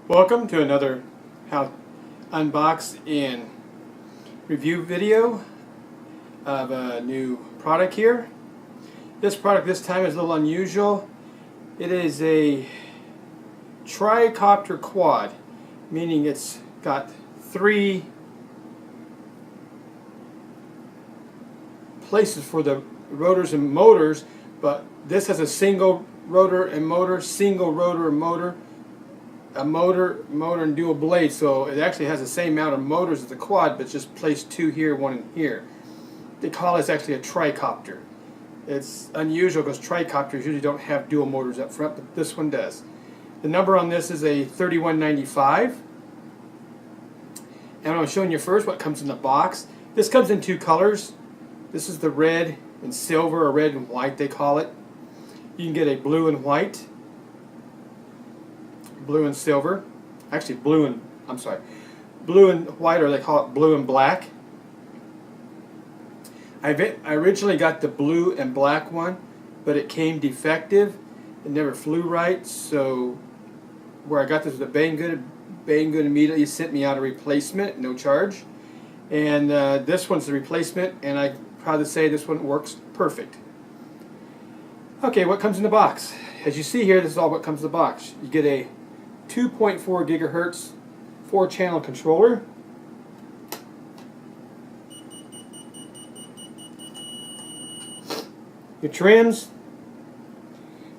Welcome to another unbox and review video of a new product here. This product this time is a little unusual. It is a tricopter quad, meaning it's got three places for the rotors and motors, but this has a single rotor and motor, single rotor and motor, a motor and dual blade, so it actually has the same amount of motors as the quad, but just placed two here, one in here. They call this actually a tricopter. It's unusual because tricopters usually don't have dual motors up front, but this one does. The number on this is a 3195, and I'm showing you first what comes in the box. This comes in two colors. This is the red and silver, or red and white they call it. You can get a blue and white, blue and silver, actually blue and white, or they call it blue and black. I originally got the blue and black one, but it came defective. It never flew right, so where I got this was a Banggood immediately sent me out a replacement, no charge. And this one's the replacement, and I'm proud to say this one works perfect. Okay, what comes in the box? As you see here, this is all what comes in the box. You get a 2.4 gigahertz 4-channel controller. Your trims,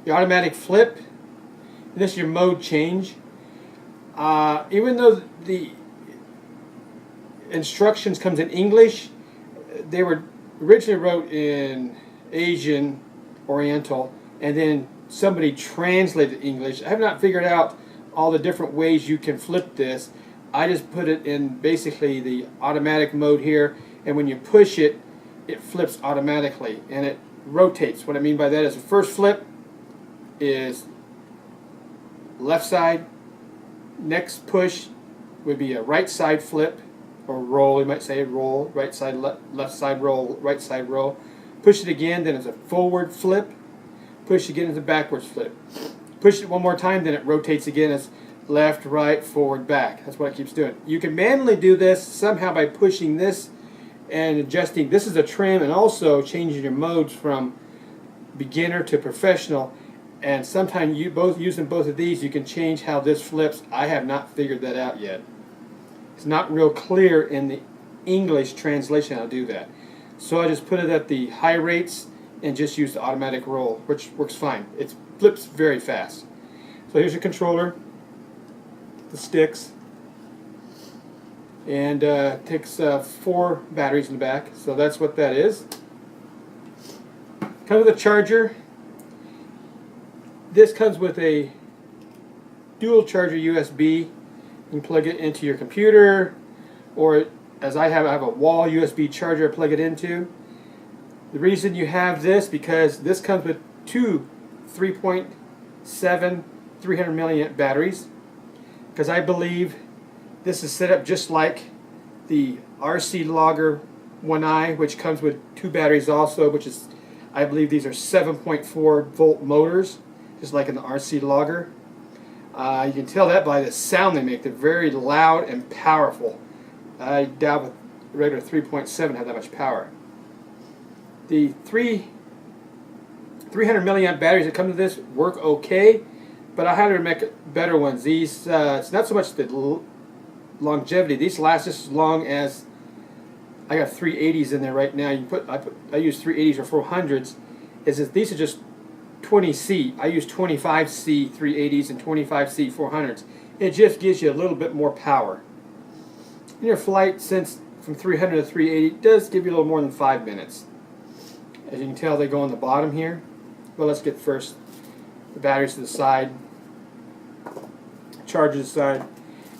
your automatic flip, and this is your mode change. Even though the instructions comes in English, they were originally wrote in Asian, Oriental, and then somebody translated English. I have not figured out all the different ways you can flip this. I just put it in basically the automatic mode here, and when you push it, it flips automatically and it rotates. What I mean by that is the first flip is left side, next push would be a right side flip, or roll, you might say roll, right side, left side roll, right side roll. Push it again, then it's a forward flip. Push again, it's a backwards flip. Push it one more time, then it rotates again as left, right, forward, back. That's what it keeps doing. You can manually do this somehow by pushing this and adjusting. This is a trim, and also changing your modes from beginner to professional. And sometimes using both of these, you can change how this flips. I have not figured that out yet. It's not real clear in the English translation how to do that. So I just put it at the high rates and just use the automatic roll, which works fine. It flips very fast. So here's your controller, the sticks, and takes 4 batteries in the back, so that's what that is. Comes with a charger. This comes with a dual charger USB. You can plug it into your computer, or as I have a wall USB charger to plug it into. The reason you have this, because this comes with two 3.7 300 milliamp batteries, because I believe this is set up just like the RC Logger 1i, which comes with 2 batteries also, which is, I believe these are 7.4 volt motors, just like in the RC Logger. You can tell that by the sound they make. They're very loud and powerful. I doubt with regular 3.7 have that much power. The 300 milliamp batteries that come with this work okay, but I highly recommend better ones. These, it's not so much the longevity. These last just as long as, I got 380s in there right now. You can I use 380s or 400s. These are just 20C. I use 25C 380s and 25C 400s. It just gives you a little bit more power. In your flight, since from 300 to 380, it does give you a little more than 5 minutes. As you can tell, they go on the bottom here. Well, let's get first the batteries to the side, charger to the side,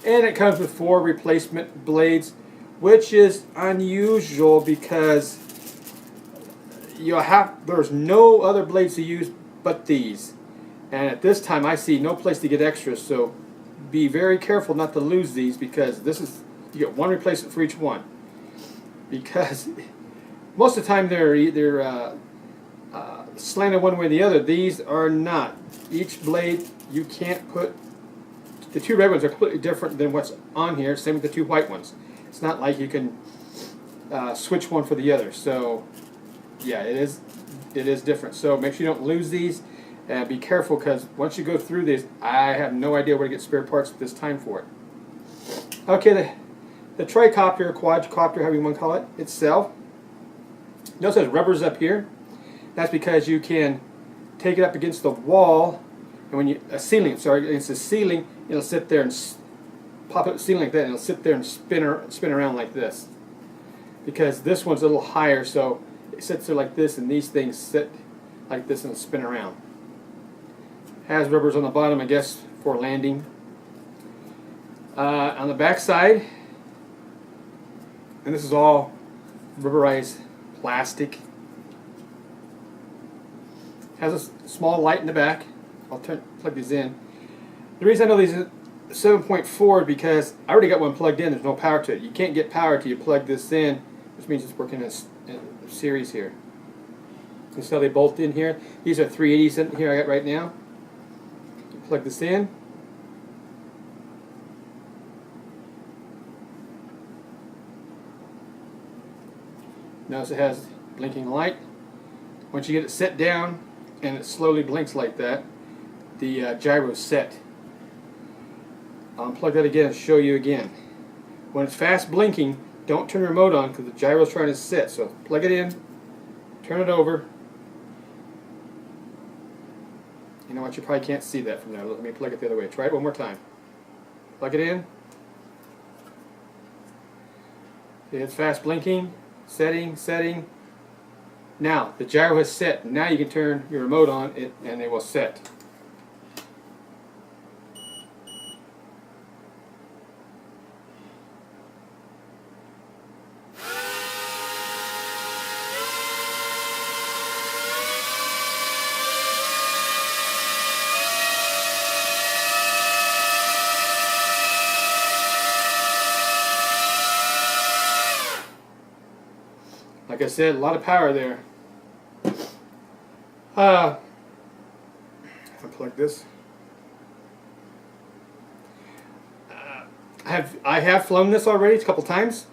and it comes with 4 replacement blades, which is unusual because there's no other blades to use but these. And at this time, I see no place to get extras, so be very careful not to lose these, because you get 1 replacement for each one. Because most of the time they're either slanted one way or the other. These are not. Each blade, you can't put the two red ones are completely different than what's on here. Same with the two white ones. It's not like you can switch one for the other. So yeah, it is different. So make sure you don't lose these, and be careful, because once you go through these, I have no idea where to get spare parts at this time for it. Okay, the tricopter, quadcopter, however you want to call it, itself. Notice there's rubbers up here. That's because you can take it up against the wall, and when you against the ceiling, it'll sit there and pop up the ceiling like that, and it'll sit there and spin around like this. Because this one's a little higher, so it sits there like this, and these things sit like this and spin around. Has rubbers on the bottom, I guess, for landing. On the back side, and this is all rubberized plastic. Has a small light in the back. I'll plug these in. The reason I know these are 7.4 is because I already got one plugged in. There's no power to it. You can't get power till you plug this in, which means it's working in a series here. You see how they bolt in here? These are 380s in here I got right now. You plug this in. Notice it has blinking light. Once you get it set down and it slowly blinks like that, the gyro is set. I'll unplug that again and show you again. When it's fast blinking, don't turn the remote on because the gyro is trying to set. So plug it in, turn it over. You know what, you probably can't see that from there. Let me plug it the other way. Try it one more time. Plug it in. Okay, it's fast blinking. Setting. Now the gyro has set. Now you can turn your remote on it and it will set. Like I said, a lot of power there. Unplug this. I have flown this already a couple times.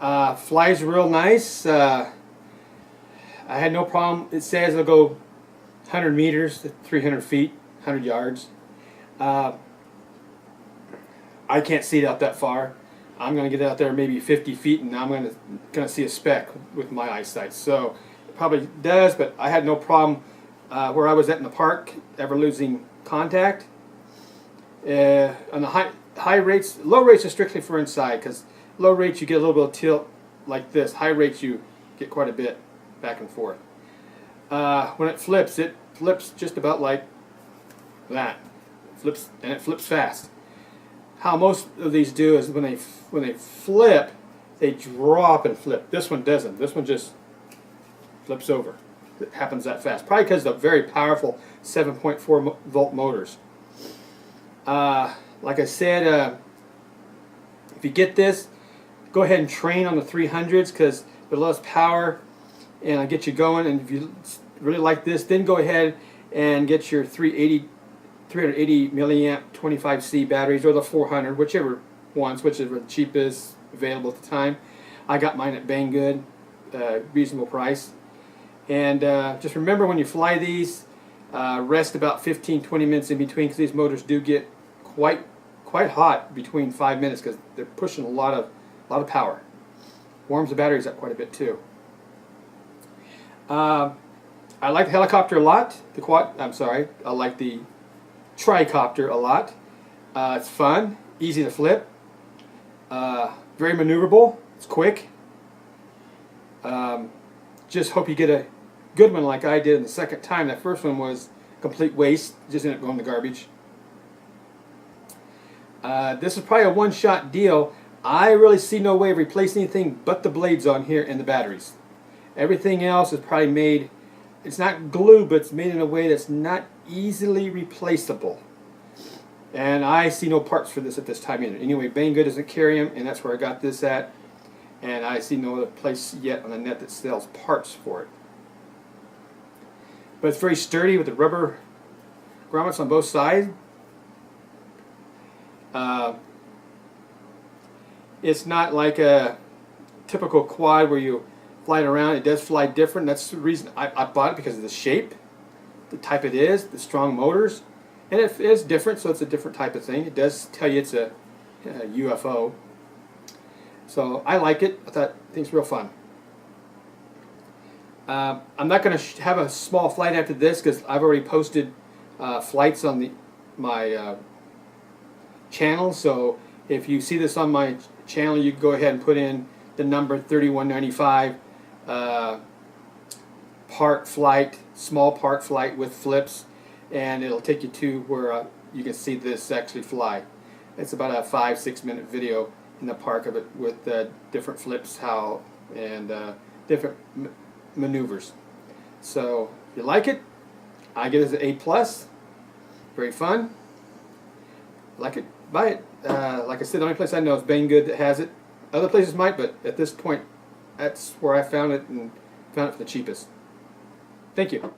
Flies real nice. I had no problem. It says it'll go 100 meters to 300 feet, 100 yards. I can't see it out that far. I'm going to get out there maybe 50 feet, and I'm going to see a speck with my eyesight. So it probably does, but I had no problem where I was at in the park ever losing contact. On the high rates, low rates are strictly for inside, because low rates you get a little bit of tilt like this. High rates you get quite a bit back and forth. When it flips just about like that. It flips fast. How most of these do is when they flip, they drop and flip. This one doesn't. This one just flips over. It happens that fast. Probably because of the very powerful 7.4 volt motors. Like I said, if you get this, go ahead and train on the 300s because they're less power and it'll get you going. And if you really like this, then go ahead and get your 380 milliamp 25C batteries or the 400, whichever the cheapest available at the time. I got mine at Banggood, reasonable price. And just remember, when you fly these, rest about 15-20 minutes in between, because these motors do get quite hot between 5 minutes because they're pushing a lot of power. Warms the batteries up quite a bit too. I like the helicopter a lot. I like the tricopter a lot. It's fun, easy to flip, very maneuverable. It's quick. Just hope you get a good one like I did in the second time. That first one was complete waste. Just ended up going in the garbage. This is probably a one-shot deal. I really see no way of replacing anything but the blades on here and the batteries. Everything else is probably made, it's not glue, but it's made in a way that's not easily replaceable. And I see no parts for this at this time either. Anyway, Banggood doesn't carry them, and that's where I got this at. And I see no other place yet on the net that sells parts for it. But it's very sturdy with the rubber grommets on both sides. It's not like a typical quad where you fly it around. It does fly different. That's the reason I bought it, because of the shape, the type it is, the strong motors, and it is different, so it's a different type of thing. It does tell you it's a UFO. So I like it. I thought things real fun. I'm not going to have a small flight after this, because I've already posted flights on my channel. So if you see this on my channel, you can go ahead and put in the number 3195 park flight, small park flight with flips, and it'll take you to where you can see this actually fly. It's about a 5-6 minute video in the park of it with different flips, and different maneuvers. So if you like it, I give it an A+. Very fun. Like it, buy it. Like I said, the only place I know is Banggood that has it. Other places might, but at this point, that's where I found it, and found it for the cheapest. Thank you.